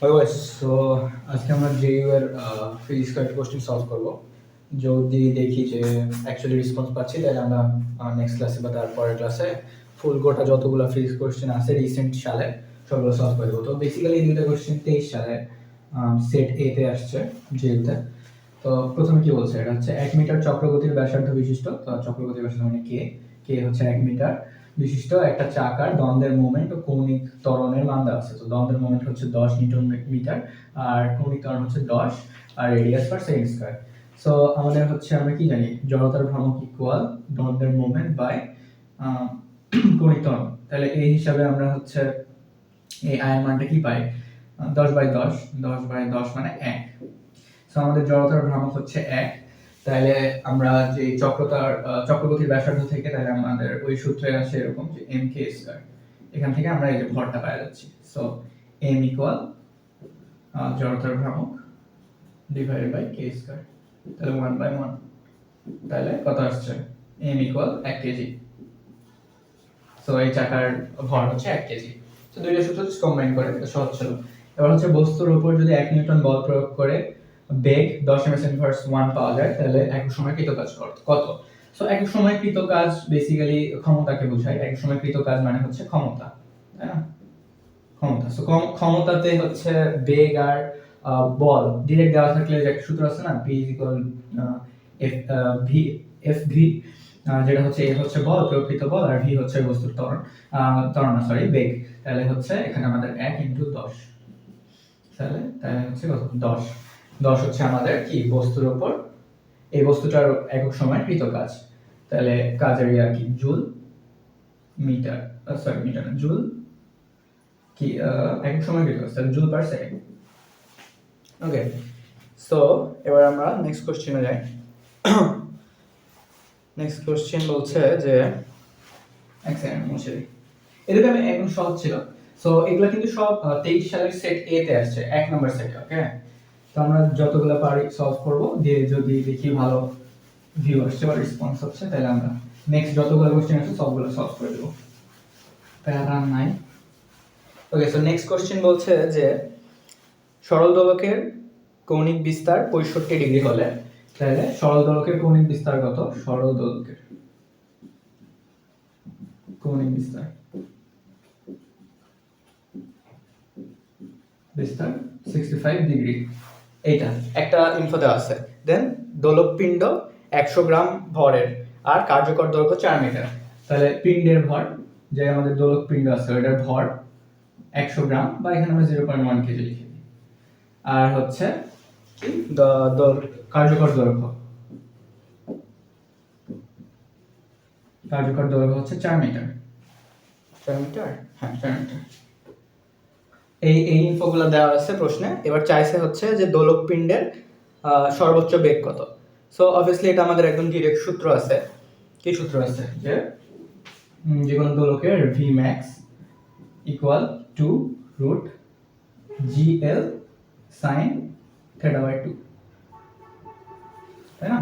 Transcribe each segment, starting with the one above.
Always so আজকে আমরা JU এর ফিজিক্স কয়েকটা কোশ্চেন সলভ করব। যদি দেখি যে অ্যাকচুয়ালি রেসপন্স পাচ্ছি তাহলে আমরা নেক্সট ক্লাসে বা তার পরের ক্লাসে ফুল গোটা যতগুলো ফিজিক্স কোশ্চেন আছে রিসেন্ট সালে সবগুলো সলভ করে দেবো। তো বেসিক্যালি এই দুটো কোশ্চেন 23 সালে সেট এ তে আসছে জেইউতে। তো প্রথমে কি বলছে, এটা হচ্ছে 1 মিটার চক্রগতির ব্যাসার্ধ বিশিষ্ট, তো চক্রগতির ব্যাসার্ধ মানে কে হচ্ছে 1 মিটার বিশিষ্ট একটা চাকার দ্বন্দ্বের মোমেন্ট ও কৌণিক ত্বরণের মান দেওয়া আছে। তো দ্বন্দ্বের মোমেন্ট হচ্ছে 10 নিউটন মিটার আর কৌণিক ত্বরণ হচ্ছে 10 আর radius per second square. So আমাদের হচ্ছে আমরা কি জানি, জড়তার ভ্রামক ইকুয়াল দ্বন্দ্বের মোমেন্ট বাই কৌণিক ত্বরণ। তাহলে এই হিসাবে আমরা হচ্ছে এই আয়ের মানটা কি পাই, 10/10 10/10 মানে 1। সো আমাদের জড়তার ভ্রামক হচ্ছে 1। তাহলে আমরা যে চক্রগতির ব্যাসার্ধ থেকে তাহলে আমাদের ওই সূত্রে আসে এরকম যে mk স্কয়ার, এখান থেকে আমরা এই যে ভরটা পাই যাচ্ছি। সো m ইকুয়াল জড়তার ভ্রামক ডিভাইডেড বাই k স্কয়ার, তাহলে 1/1। তাহলে কত আসছে, m ইকুয়াল 1 কেজি। সো এই চাকার ভর হচ্ছে 1 কেজি। তো দুইটা সূত্র কম্বাইন করে সহজ ছিল। এবার হচ্ছে বস্তুর উপর যদি 1 নিউটন বল প্রয়োগ করে বেগ 10 ms ইনভার্স 1 পাওয়া যায়, তাহলে এক সময় কৃত কাজ কত? সো এক সময় কৃত কাজ বেসিক্যালি ক্ষমতাকে বোঝায়। এক সময় কৃত কাজ মানে হচ্ছে ক্ষমতা, তাই না? ক্ষমতা। সো ক্ষমতাতে হচ্ছে বেগ আর বল ডিরেক্ট দেওয়া থাকলে যে একটা সূত্র আছে না, p f v f v, যেটা হচ্ছে a হচ্ছে বল, প্রকৃত বল, আর v হচ্ছে বস্তুর ত্বরণ না সরি বেগ। তাহলে হচ্ছে এখানে আমাদের 1 × 10, তাহলে হচ্ছে কত, 10 হচ্ছে আমাদের কি বস্তুর উপর এই বস্তুটার একক সময় কৃত কাজ। তাহলে কাজের কি জুল মিটার, সরি মিটার না, জুল কি একক সময় কৃত কাজ, তাহলে জুল পার সেকেন্ড। ওকে, সো এবার আমরা নেক্সট কোশ্চেনে যাই। নেক্সট কোশ্চেন বলছে যে এক সেকেন্ড মুছে দিই, এদিকে আমি একদম সহজ ছিল। সো এগুলা কিন্তু সব 23 সালের সেট এ তে আসছে, 1 নম্বর সেটে। ওকে, তো আমরা যতগুলো পারি সলভ করব, দিয়ে যদি দেখি ভালো ভিউ আসছে বা রেসপন্স হচ্ছে তাহলে আমরা নেক্সট যতগুলো কোশ্চেন আছে সবগুলো সলভ করে দেব, প্যারা নাই। ওকে, সো নেক্সট কোশ্চেন বলছে যে সরল দোলকের কৌণিক বিস্তার 65 ডিগ্রি হলে তাহলে সরল দোলকের কৌণিক বিস্তার কত? সরল দোলকের কৌণিক বিস্তার 65 ডিগ্রি। এইটা একটা ইনফো দেওয়া আছে। দেন দোলকপিণ্ড 100 গ্রাম ভরের আর কার্যকর দৈর্ঘ্য 4 মিটার। তাহলে পিণ্ডের ভর, যে আমাদের দোলকপিণ্ড আছে ওটার ভর 100 গ্রাম, বা এখানে আমরা 0.1 কেজি লিখে দিই। আর হচ্ছে কি কার্যকর দৈর্ঘ্য হচ্ছে 4 মিটার। 4 মিটার, হ্যাঁ 4 মিটার। এই ইনফোগুলো দেওয়া আছে প্রশ্নে। এবার চাইছে হচ্ছে যে দোলকপিণ্ডের সর্বোচ্চ বেগ কত। সো অবভিয়াসলি এটা আমাদের একদম ডিরেক্ট সূত্র আছে। কি সূত্র আছে, যে যে কোনো দোলকের v max equal 2√gl sin θ/2, তাই না?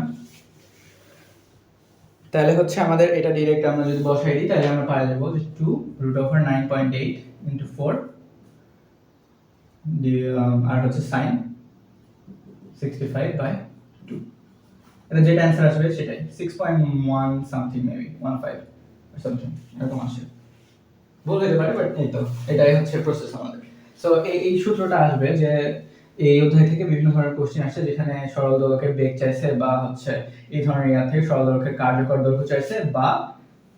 তাহলে হচ্ছে আমাদের এটা ডিরেক্ট আমরা যদি বসাই দিই তাহলে আমরা পাই যাব যে 2√9.8 × 4 আর হচ্ছে sin 65/2। এটা যেটা অ্যান্সার আসবে সেটাই 6.1 সামথিং, মেবি 15 সামথিং এরকম আসে, ভুল হতে পারে, বাট এই তো এটাই হচ্ছে প্রসেস আমাদের। সো এই সূত্রটা আসবে যে এই অধ্যায় থেকে বিভিন্ন ধরনের কোশ্চেন আসছে যেখানে সরল দোলকের বেগ চাইছে, বা হচ্ছে এই ধরনের থেকে সরল দোলকের কার্যকর দৈর্ঘ্য চাইছে, বা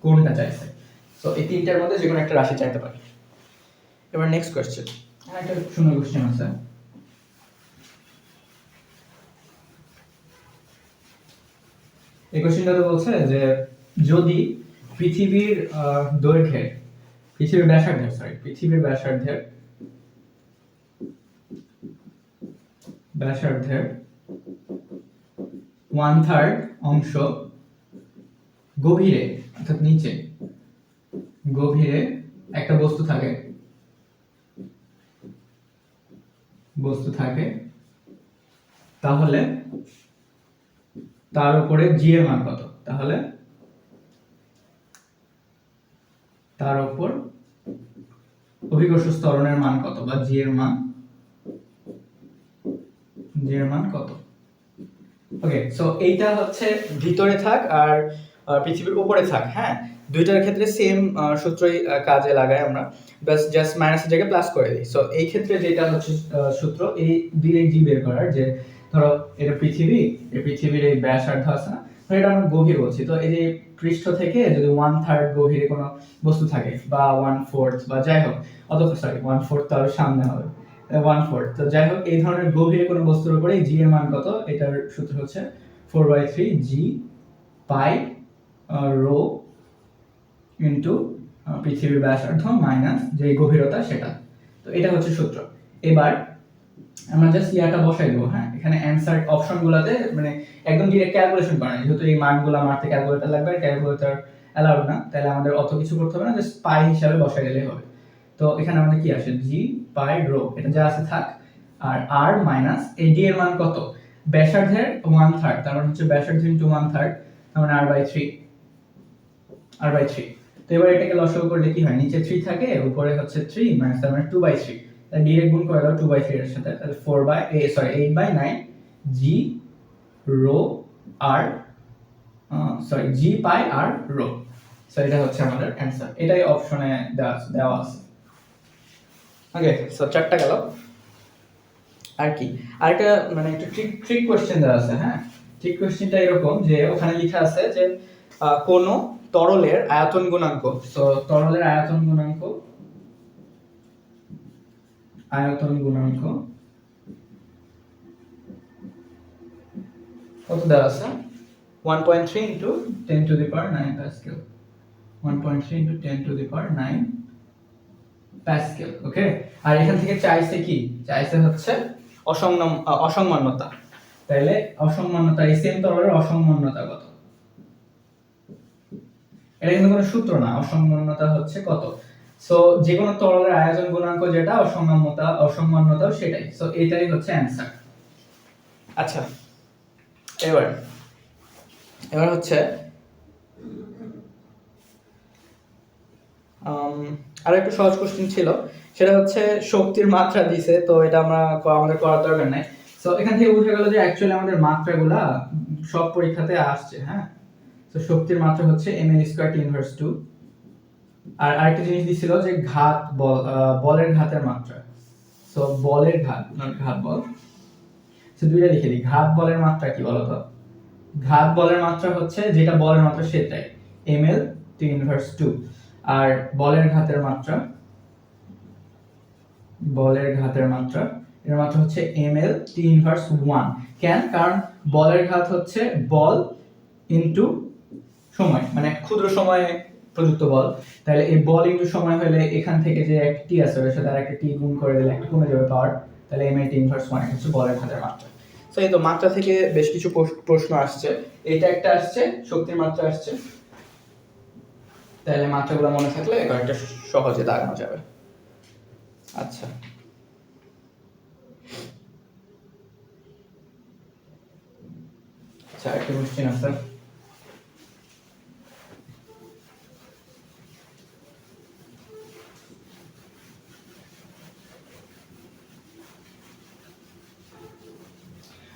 কোনটা চাইছে। সো এই তিনটার মধ্যে যে কোনো একটা রাশি চাইতে পারে। এবার নেক্সট কোশ্চেন, একটা সুন্দর কোশ্চেন আছে। এই কোশ্চেনটা তো বলছে যে যদি পৃথিবীর দৈর্ঘ্যের পৃথিবীর ব্যাসার্ধের 1/3 অংশ গভীরে, অর্থাৎ নিচে গভীরে একটা বস্তু থাকে তাহলে তার উপরে জি এর মান কত? তাহলে তার উপর অভিকর্ষ ত্বরণের মান কত, বা জি এর মান জি এর মান কত। ওকে, সো এইটা হচ্ছে ভিতরে থাক আর পৃথিবীর উপরে থাক, হ্যাঁ, দুইটার ক্ষেত্রে সেম সূত্রই কাজে লাগাই আমরা, বাস জাস্ট মাইনাসের জায়গায় প্লাস করে দিই। সো এই ক্ষেত্রে যেটা হচ্ছে সূত্র এই ডিরেক্ট জি বের করার, যে ধরো এটা পৃথিবী, এই পৃথিবীর এই ব্যাসার্ধ আছে না, ধরো এটা আমরা গভীর বলছি, তো এই যে পৃষ্ঠ থেকে যদি 1/3 গভীরে কোনো বস্তু থাকে বা 1/4 বা যাই হোক, অথবা সরি 1/4 তো আরো সামনে হবে, 1/4, তো যাই হোক এই ধরনের গভীরে কোনো বস্তুর উপরে জি এর মান কত, এটার সূত্র হচ্ছে 4/3 জি পাই রো ইনটু পৃথিবীর ব্যাসার্ধ মাইনাস যে গভীরতা সেটা। তো এটা হচ্ছে সূত্র। এবার আমরা জাস্ট ইয়াটা বসাই দেবো, হ্যাঁ, এখানে অ্যানসার অপশনগুলোতে মানে একদম ডিরেক্ট ক্যালকুলেশন করা নাই, যেহেতু এই মানগুলো মারতে ক্যালকুলেটর লাগবে, ক্যালকুলেটর অ্যালাউড না, তাহলে আমাদের অত কিছু করতে হবে না, জাস্ট পাই হিসাবে বসাই দিলেই হবে। তো এখানে আমাদের কি আসে, জি পাই রো, এটা যা আছে থাক, আর আর মাইনাস এই ডি এর মান কত, ব্যাসার্ধের 1/3, তার মানে হচ্ছে ব্যাসার্ধ ইনটু 1/3, তার মানে r/3, r/3। তো এবার এটাকে লসাগু করলে কি হয়, নিচে 3 থাকে, উপরে হচ্ছে 3 মাইনাস, তার মানে 2/3, তাহলে ডিরেক্ট গুণ করে দাও 2/3 এর সাথে, তাহলে 8/9 জি রো আর জি পাই আর রো। সো এটা হচ্ছে আমাদের অ্যানসার, এটাই অপশনে দেওয়া আছে। ওকে, সো চারটা গেল। আর কি, আরেকটা মানে একটা ট্রিক কোশ্চেন দেওয়া আছে, হ্যাঁ, ট্রিক কোশ্চেনটা এরকম যে ওখানে লেখা আছে যে কোন তরলের আয়তন গুণাঙ্ক, তো তরলের আয়তন গুণাঙ্ক কত দেওয়া আছে, 1.3 into 10 to the power 9 pascal, 1.3 into 10 to the power 9 pascal. Okay, আর এখান থেকে চাইছে কি, চাইছে হচ্ছে অসংমান্যতা, তাহলে অসংমান্যতা, এই সেম তরলের অসংমান্যতা কত, এটা কিন্তু কোনো সূত্র না, অসংমান্যতা হচ্ছে কত। সো যে কোনো তরলের আয়তন গুণাঙ্ক যেটা, অসংমান্যতাও সেটাই, সো এটাই হচ্ছে অ্যানসার। আচ্ছা, এবার হচ্ছে আর একটা সহজ কোশ্চেন ছিল, সেটা হচ্ছে শক্তির মাত্রা দিছে, তো এটা আমাদের করার দরকার নাই। সো এখান থেকে বোঝা গেল যে অ্যাকচুয়ালি আমাদের মাত্রাগুলা সব পরীক্ষাতে আসছে, হ্যাঁ। তো শক্তির মাত্রা হচ্ছে ml²T⁻²। আর আরেকটা জিনিস দিছিল যে বলের ঘাতের মাত্রা, সো বলের ঘাত, ঘাত বল, সো দুইটা লিখে দিই। ঘাত বলের মাত্রা কি বলতো, ঘাত বলের মাত্রা হচ্ছে যেটা বলের মাত্রা সেটাই ml², আর বলের ঘাতের মাত্রা এর মাত্রা হচ্ছে ml⁻1। কেন, কারণ বলের ঘাত হচ্ছে বল ইনটু সময়, মানে ক্ষুদ্র সময়ে প্রযুক্ত বল, তাহলে এই বল ইনটু সময় হলে এখান থেকে যে একটা টি আছে ওর সাথে আরেকটা টি গুণ করে দিলে একটা কমে যাবে পাওয়ার, তাহলে ml⁻1 হচ্ছে বলের ঘাতের মাত্রা। সো এই তো মাত্রা থেকে বেশ কিছু প্রশ্ন আসছে, এটা একটা আসছে, শক্তির মাত্রা আসছে, তাহলে মাত্রাগুলো মনে থাকলে এটা সহজে দাগানো যাবে। আচ্ছা, একটা কোশ্চেন আছে,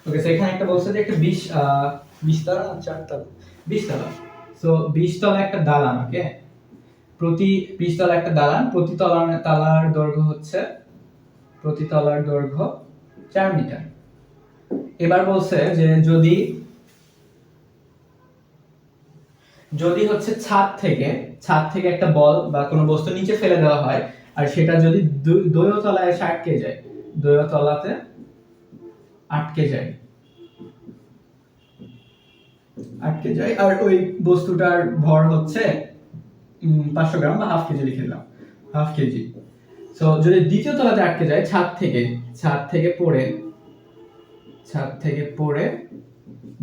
ওকে, সো এখানে একটা বলছে যে একটা 20 তলা না 4 তলা, 20 তলা, সো 20 তলা একটা দালান, ওকে, প্রতি 20 তলা একটা দালান, প্রতি তলার দৈর্ঘ্য হচ্ছে 4 মিটার। এবার বলছে যে যদি হচ্ছে ছাদ থেকে একটা বল বা কোনো বস্তু নিচে ফেলে দেওয়া হয়, আর সেটা যদি দ্বৈতলায় এসে দ্বৈতলাতে আটকে যায়, আর ওই বস্তুটার ভর হচ্ছে 500 গ্রাম বা হাফ কেজি, লিখে দিলাম হাফ কেজি। সো যদি দ্বিতীয় তলাতে আটকে যায়, ছাদ থেকে পড়ে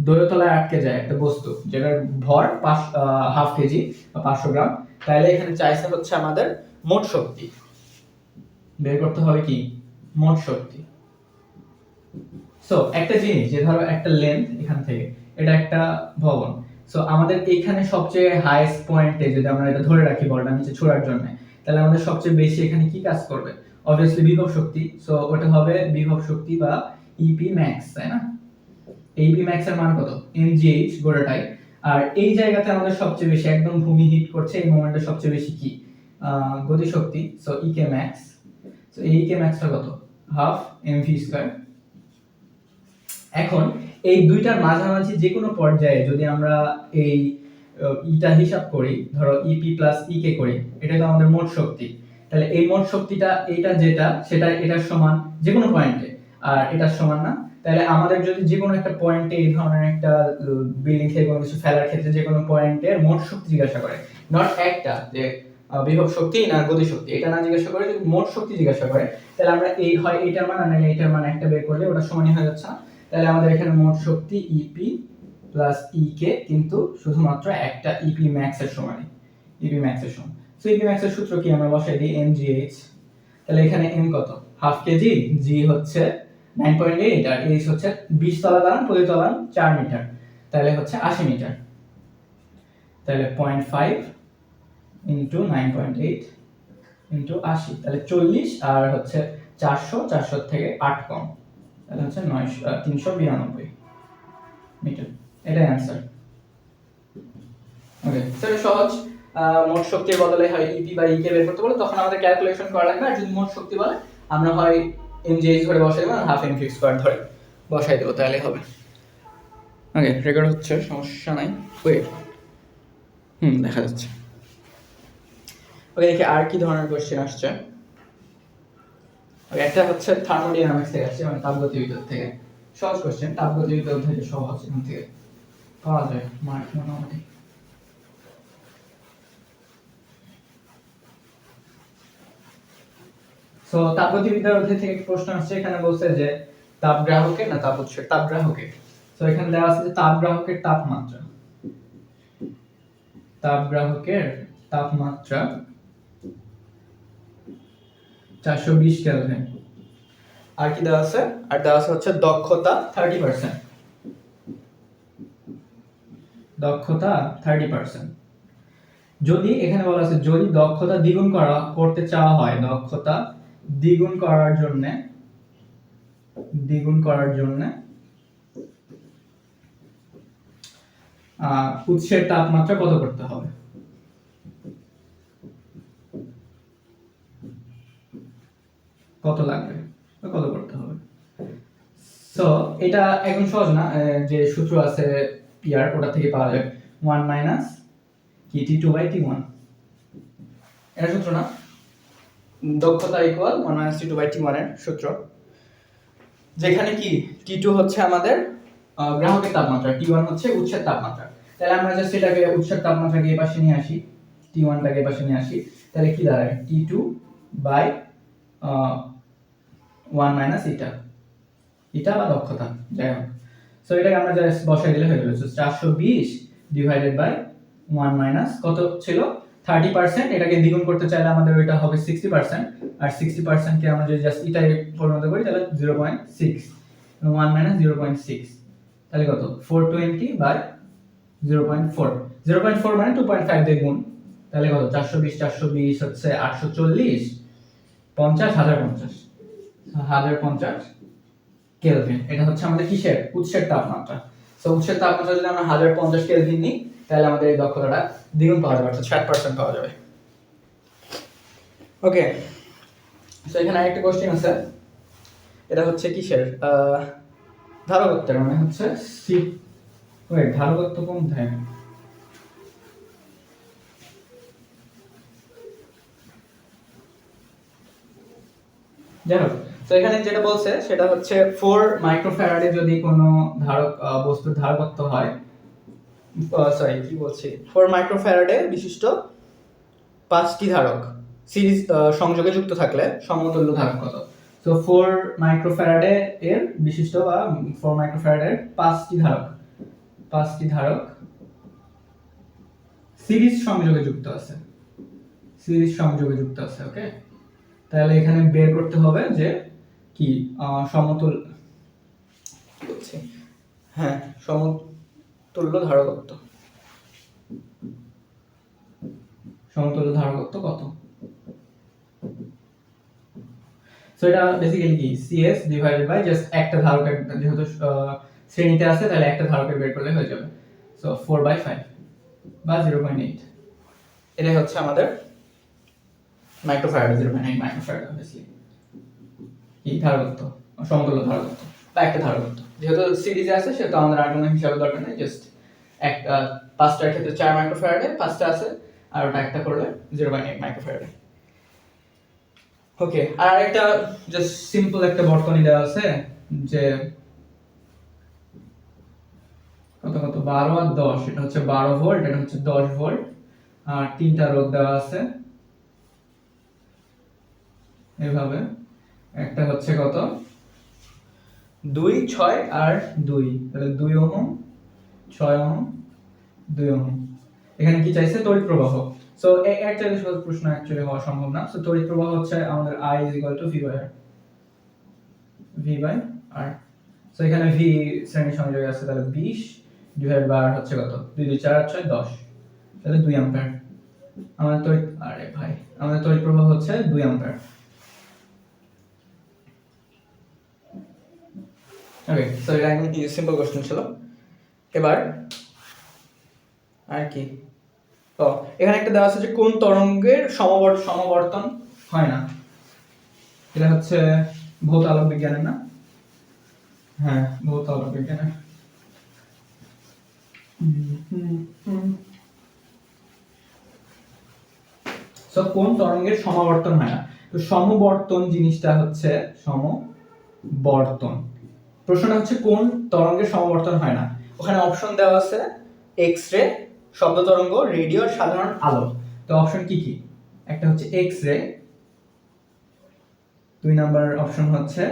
দ্বৈতলায় আটকে যায় একটা বস্তু যেটার ভর হাফ কেজি বা 500 গ্রাম, তাহলে এখানে চাইছে হচ্ছে আমাদের মোট শক্তি বের করতে হবে, কি মোট শক্তি। সো একটা জিনিস, যে ধরো একটা লেন্থ এখান থেকে, এটা একটা ভবন, সো আমাদের এখানে সবচেয়ে হাইয়েস্ট পয়েন্টে যদি আমরা এটা ধরে রাখি বলটা নিচে ছোড়ার জন্য, তাহলে আমাদের সবচেয়ে বেশি এখানে কি কাজ করবে, অবভিয়াসলি বিভব শক্তি। সো ওটা হবে বিভব শক্তি বা ইপি ম্যাক্স, তাই না? ইপি ম্যাক্স এর মান কত? এমজিএইচ গোটাটাই। আর এই জায়গাতে আমাদের সবচেয়ে বেশি একদম ভূমি হিট করছে, এই মোমেন্টে সবচেয়ে বেশি কি গতিশক্তি, সো ইকে ম্যাক্স। সো এই ইকে ম্যাক্সটা কত? Half MV square. এখন এই দুইটার মাঝামাঝি যে কোনো পর্যায়ে যদি আমরা এই ইটা হিসাব করি, ধরো ইপি প্লাস ইকে করি, এটা তো আমাদের মোট শক্তি। তাহলে এই মোট শক্তিটা এটা যেটা সেটা এটার সমান যে কোনো পয়েন্টে, আর এটার সমান না। তাহলে আমাদের যদি যে কোনো একটা পয়েন্টে এই ধরনের একটা বিল্ডিং থেকে কোনো কিছু ফেলার ক্ষেত্রে যে কোনো পয়েন্টের মোট শক্তি জিজ্ঞাসা করে, নট একটা যে বিভব শক্তি না গতি শক্তি, এটা না জিজ্ঞাসা করে, যদি মোট শক্তি জিজ্ঞাসা করে, তাহলে আমরা এই হয় এইটার মান আর নাহলে এইটার মান একটা বের করলে ওটা সমানই হয়ে যাচ্ছে না। তাহলে আমাদের এখানে মোট শক্তি ইপি প্লাস ইকে কিন্তু শুধুমাত্র একটা ইপি ম্যাক্স এর সমানই, ইপি ম্যাক্স এর সমান। সো ইপি ম্যাক্স এর সূত্র কি আমরা বসাই দিই, এমজিএইচ। তাহলে এখানে এম কত? হাফ কেজি, জি হচ্ছে 9.8 আর এইচ হচ্ছে 20 তলা দাঁড়ান, প্রতি তলান 4 মিটার, তাহলে হচ্ছে 80 মিটার। তাহলে 0.5 ইনটু 9.8 ইনটু 80, তাহলে 40, আর হচ্ছে 400 থেকে 8 কম, তাহলে হচ্ছে 392 মিটার। এটাই অ্যান্সার। ওকে, সেটা সহজ। মোট শক্তির বদলে হয় ইপি বা ইকে বের করতে বলে, তখন আমাদের ক্যালকুলেশন করা লাগবে। আর যদি মোট শক্তি বলে আমরা হয় এমজিএইচ ধরে বসাই দেবো, হাফ এমভি স্কয়ার ধরে বসাই দেবো, তাহলে হবে। ওকে, রেকর্ড হচ্ছে, সমস্যা নাই। ওয়েট, দেখা যাচ্ছে। ওকে, দেখি আর কি ধরনের কোশ্চেন আসছে। একটা হচ্ছে থার্মোডাইনামিক্স থেকে আসছে, মানে তাপগতিবিদ্যা থেকে। সহজ কোশ্চেন, তাপগতিবিদ্যা থেকে সহজ, এখান থেকে পাওয়া যায় মার্ক মোটামুটি। সো তাপগতিবিদ্যার অধ্যায় থেকে প্রশ্ন আসছে, এখানে বলছে যে তাপগ্রাহকের না তাপ উৎসের, তাপগ্রাহকের। সো এখানে দেওয়া আছে যে তাপগ্রাহকের তাপমাত্রা, তাপগ্রাহকের তাপমাত্রা 420 কেলভিন। আর কি দেওয়া আছে? আর দেওয়া আছে হচ্ছে দক্ষতা 30%, দক্ষতা 30%। যদি এখানে বলা আছে যদি দক্ষতা দ্বিগুণ করতে চাওয়া হয়, দক্ষতা দ্বিগুণ করার জন্য উৎসের তাপমাত্রা কত করতে হবে? কত লাগবে, কত করতে হবে? সো এটা একদম সহজ না, যে সূত্র আছে পিআর, ওটা থেকে পাওয়া যায় 1 মাইনাস কি T2 বাই T1। এটা সূত্র না, দক্ষতা equal 1 minus T2 by T1 এর সূত্র, যেখানে কি T2 হচ্ছে আমাদের গ্রাহকের তাপমাত্রা, T1 হচ্ছে উৎসের তাপমাত্রা। তাহলে আমরা জাস্ট এটাকে উৎসের তাপমাত্রাকে এই পাশে নিয়ে আসি, T1 টাকে এই পাশে নিয়ে আসি, তাহলে কি দাঁড়ায়? T2 বাই 1 মাইনাস এটা বা দক্ষতা, যাই হোক। সো এটাকে আমরা জাস্ট বসাই দিলে হয়ে গেল। সো 420 ডিভাইডেড বাই 1 মাইনাস কত ছিল? 30%। এটাকে দ্বিগুণ করতে চাইলে আমাদের ওইটা হবে 60%, আর 60% কে আমরা যদি জাস্ট এটাই পরিণত করি তাহলে 0.6, 1 মাইনাস 0.6, তাহলে কত? 420 বাই 0.4, 0.4 মানে 2.5 দিয়ে গুণ, তাহলে কত? 420 হচ্ছে 840, 50 1050 কেলভিন। এটা হচ্ছে আমাদের কিসের? উৎসের তাপমাত্রা। সো উৎসের তাপমাত্রা যদি আমরা 1050 কেলভিন নিই, তাহলে আমাদের এই দক্ষতাটা দ্বিগুণ পাওয়া যাবে, অর্থাৎ 60% পাওয়া যাবে। ওকে, সো এখানে আরেকটা কোশ্চেন আছে, এটা হচ্ছে কিসের? ধারকত্বের, মানে হচ্ছে ধারকত্ব কোন ধায়? যাই হোক, তো এখানে যেটা বলছে সেটা হচ্ছে 4 মাইক্রোফ্যারাডে যদি কোনো বস্তুর ধারকত্ব হয়, সরি কি বলছি, 4 মাইক্রোফ্যারাডে বিশিষ্ট 5টি ধারক সিরিজ সংযোগে যুক্ত থাকলে সমতুল্য ধারক কত? তো 4 মাইক্রোফ্যারাডে এর বিশিষ্ট বা 4 মাইক্রোফ্যারাডের 5টি ধারক সিরিজ সংযোগে যুক্ত আছে, ওকে। তাহলে এখানে বের করতে হবে যে কি সমতুল্য ধারকত্ব কত? সো এটা বেসিক্যালি কি CS ডিভাইডেড বাই জাস্ট একটা ধারকের, যেহেতু শ্রেণীতে আছে তাহলে একটা ধারকের বের করলে হয়ে যাবে। সো 4/5 বা 0.8, এটাই হচ্ছে আমাদের মাইক্রোফ্যারাড। 0.8 মাইক্রোফ্যারাড অবভিয়াসলি কি ধারকত্ব, সমতুল্য ধারকত্ব বা একটা ধারকত্ব। যেহেতু সিরিজে আছে সেহেতু আমাদের আর কোনো হিসাবে দরকার নেই, জাস্ট এক পাঁচটার ক্ষেত্রে 4 মাইক্রোফ্যারাডে পাঁচটা আছে, আর ওটা একটা করলে 0.8 মাইক্রোফ্যারাডে। ওকে, আর একটা জাস্ট সিম্পল একটা বর্তনী দেওয়া আছে যে কত 12 আর 10, এটা হচ্ছে 12 ভোল্ট, এটা হচ্ছে 10 ভোল্ট, আর তিনটা রোধ দেওয়া আছে এভাবে। একটা হচ্ছে কত 2, 6 আর 2, তাহলে 2 ওহম, 6 ওহম, 2 ওহম। এখানে কি চাইছে? তড়িৎ প্রবাহ। সো এর চাইতে সহজ প্রশ্ন অ্যাকচুয়ালি হওয়া সম্ভব না। সো তড়িৎ প্রবাহ হচ্ছে আমাদের I = V/R। সো এখানে V শ্রেণী সংযোগে আছে, তাহলে 20 ডিভাইড বাই R হচ্ছে কত? 2 2 4 6 10, তাহলে 2 অ্যাম্পিয়ার। আমাদের তড়িৎ প্রবাহ হচ্ছে 2 অ্যাম্পিয়ার। ওকে, সো এটা একদম সিম্পল কোশ্চেন ছিল। এবার আর কি, তো এখানে একটা দেওয়া আছে যে কোন তরঙ্গের সমবর্তন হয় না। এটা হচ্ছে ভৌত আলোক বিজ্ঞানের না? হ্যাঁ, ভৌত আলোক বিজ্ঞানের। সো কোন তরঙ্গের সমবর্তন হয় না? তো সমবর্তন জিনিসটা হচ্ছে সমবর্তন। প্রশ্নটা হচ্ছে কোন তরঙ্গের সমবর্তন হয় না। ওখানে অপশন দেওয়া আছে এক্স রে, শব্দ তরঙ্গ, রেডিও, সাধারণ আলো। তো অপশন কি কি? একটা হচ্ছে এক্স রে, 2 নাম্বার অপশন হচ্ছে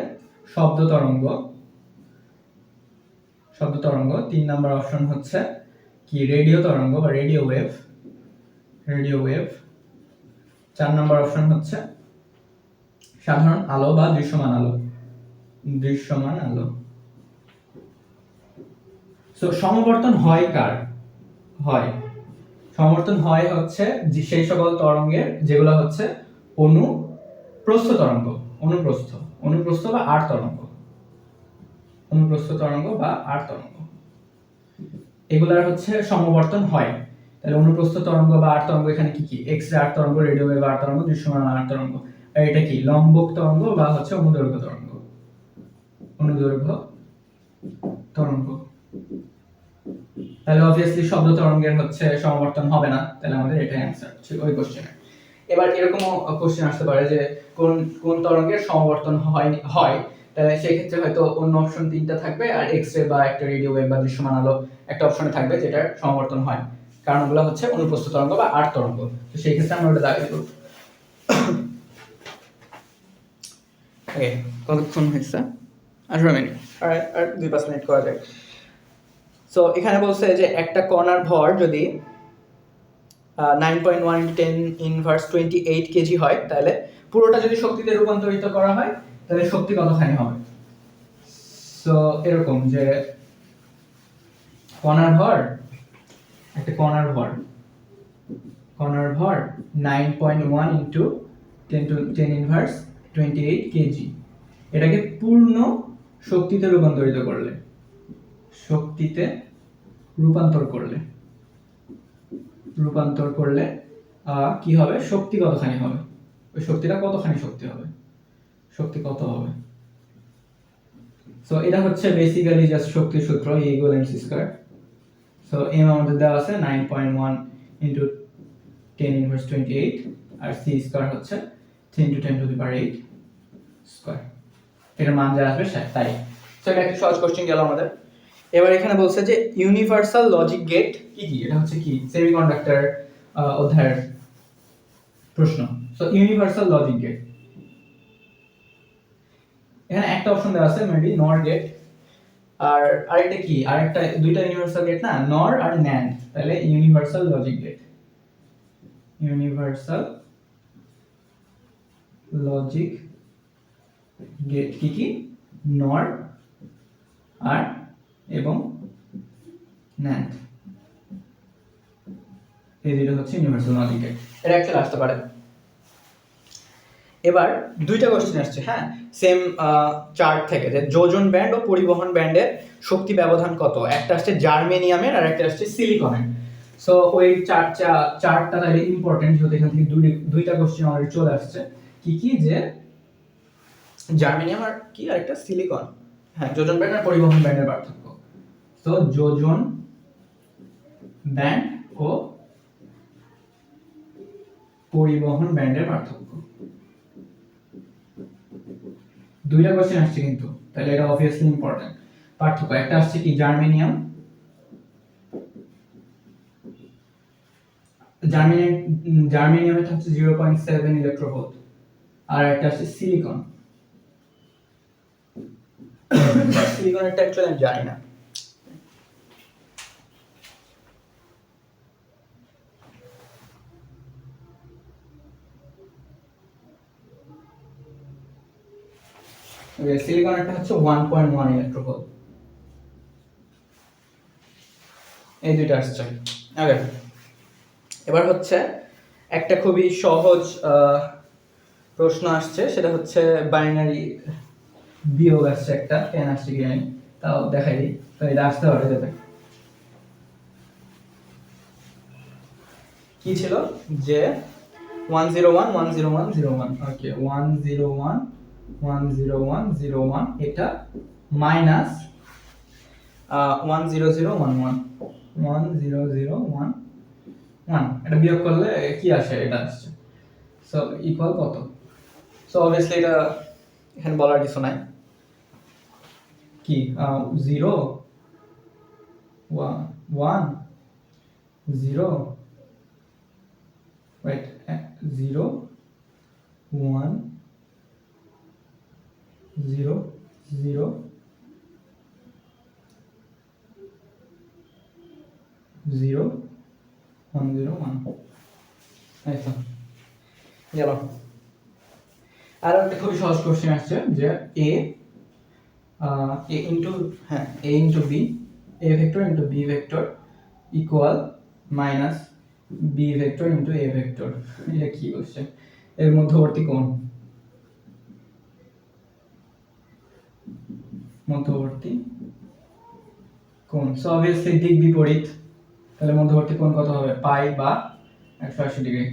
শব্দ তরঙ্গ, 3 নাম্বার অপশন হচ্ছে কি রেডিও তরঙ্গ বা রেডিও ওয়েভ, 4 নাম্বার অপশন হচ্ছে সাধারণ আলো বা দৃশ্যমান আলো। সো সমবর্তন হয় কার? সমবর্তন হয় হচ্ছে সেই সকল তরঙ্গের যেগুলো হচ্ছে অনুপ্রস্থ তরঙ্গ, অনুপ্রস্থ বা আর তরঙ্গ, এগুলার হচ্ছে সমবর্তন হয়। তাহলে অনুপ্রস্থ তরঙ্গ বা আর তরঙ্গ এখানে কি এক্স রে আর তরঙ্গ, রেডিও ওয়েভ আর তরঙ্গ, দৃশ্যমান আর তরঙ্গ। আর এটা কি লম্বক তরঙ্গ বা হচ্ছে অনুদৈর্ঘ্য তরঙ্গ। তাহলে অবভিয়াসলি শব্দ তরঙ্গের হচ্ছে সমবর্তন হবে না, তাহলে আমাদের এটাই অ্যানসার ছিল ওই কোশ্চেনে। এবার এরকমও কোশ্চেন আসতে পারে যে কোন তরঙ্গের সমবর্তন হয়, তাহলে সেই ক্ষেত্রে হয়তো অন্য অপশন 3টা থাকবে আর এক্স রে বা একটা রেডিও ওয়েভ বা দৃশ্যমান আলো একটা অপশনে থাকবে যেটার সমবর্তন হয়, কারণ ওগুলো হচ্ছে অনুপ্রস্থ তরঙ্গ বা আর তরঙ্গ। তো সেই ক্ষেত্রে আমরা ওটা দাগিয়ে দেব। ওকে, কতক্ষণ হয়েছে? 18 মিনিট। আর 2-5 মিনিট করা যায়। সো এখানে বলছে যে একটা কণার ভর যদি 9.1 × 10⁻28 কেজি হয়, তাহলে পুরোটা যদি শক্তিতে রূপান্তরিত করা হয় তাহলে শক্তি কতখানি হবে? সো এরকম যে কণার ভর 9.1 × 10⁻28 কেজি, এটাকে পূর্ণ শক্তিতে রূপান্তর করলে কি হবে? শক্তি কতখানি হবে? ওই শক্তিটা কতখানি শক্তি কত হবে? সো এটা হচ্ছে বেসিক্যালি জাস্ট শক্তির সূত্র, E = mc²। সো m আমাদের দেওয়া আছে 9.1 × 10⁻28 আর c² হচ্ছে 10 × 10⁸ স্কয়ার। এটার মান যা আসবে তাই। সো এটা একটা সহজ কোশ্চেন গেল আমাদের। এবার এখানে বলছে যে ইউনিভার্সাল লজিক গেট কি? এটা হচ্ছে কি সেমিকন্ডাক্টর অধ্যায়ের প্রশ্ন। সো ইউনিভার্সাল লজিক গেট, এখানে একটা অপশন দেওয়া আছে মেবি নর গেট, আর আরেকটা কি, আরেকটা দুইটা ইউনিভার্সাল গেট না, নর আর ন্যান্ড। তাহলে ইউনিভার্সাল লজিক গেট কি নর আর এবং ন্যান্ড, এই দুটো হচ্ছে ইউনিভার্সাল লজিক গেট। এটা অ্যাকচুয়ালি আসতে পারে। এবার দুইটা কোশ্চেন আসছে, হ্যাঁ, সেম চার্ট থেকে, যে যোজন ব্যান্ড ও পরিবহন ব্যান্ডের শক্তি ব্যবধান কত। একটা আসছে জার্মেনিয়ামের আর একটা আসছে সিলিকনের। সো ওই চার্টটা তাহলে ইম্পর্টেন্ট, যেহেতু এখান থেকে দুইটা কোশ্চেন অলরেডি চলে আসছে। কি কি, যে জার্মেনিয়াম আর কি, আর একটা সিলিকন, হ্যাঁ, যোজন ব্যান্ড আর পরিবহন ব্যান্ডের পার্থক্য। তো যোজন ব্যান্ড ও পরিবহন ব্যান্ডের পার্থক্য, দুইটা কোশ্চেন আসছে কিন্তু, তাহলে এটা অবভিয়াসলি ইম্পর্টেন্ট। পার্থক্য একটা আসছে কি জার্মেনিয়াম, জার্মেনিয়ামে হচ্ছে 0.7 ইলেকট্রোভোল্ট, আর একটা আছে সিলিকন। সিলিকনেরটা অ্যাকচুয়ালি আমি জানি না। সিলিকনেরটা হচ্ছে 1.1 ইলেকট্রোভোল্ট। এই দুইটা আসছে। ওকে, এবার হচ্ছে একটা খুবই সহজ প্রশ্ন আসছে, সেটা হচ্ছে বাইনারি বিয়োগ আসছে একটা, কেন আসছে কি জানি, তাও দেখাই দিই, তো এটা আসতে পারে যাতে। কি ছিল যে 101 ওকে 101 এটা মাইনাস 10011 এটা বিয়োগ করলে কি আসে, এটা আসছে। সো ইকুয়াল কত? সো অবভিয়াসলি এটা এখানে বলার কিছু নাই, কি 0 1 0 wait 0 1 0 0 0 101 আচ্ছা গেল। আর একটা খুবই সহজ কোশ্চেন আসছে, যে a into a into b, a vector into b vector equal minus b vector into a vector. এটা কি কোশ্চেন? এর মধ্যবর্তী কোণ, সো অবভিয়াসলি দিক বিপরীত, তাহলে মধ্যবর্তী কোণ কত হবে? পাই বা 180 ডিগ্রি।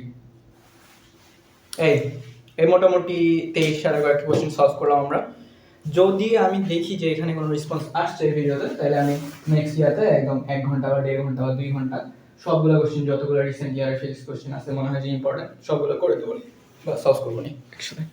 এই মোটামুটি 23 সালের কয়েকটা কোশ্চেন সলভ করলাম আমরা। যদি আমি দেখি যে এখানে কোনো রেসপন্স আসছে এই ভিডিওতে, তাহলে আমি নেক্সট ইয়াতে একদম 1 ঘন্টা বা 1.5 ঘন্টা বা 2 ঘন্টা সবগুলো কোশ্চেন, যতগুলো রিসেন্ট ইয়ারের ফিজিক্স কোশ্চেন আছে মনে হয় যে ইম্পর্টেন্ট, সবগুলো করে দেবো বা সলভ করবো নি একসাথে।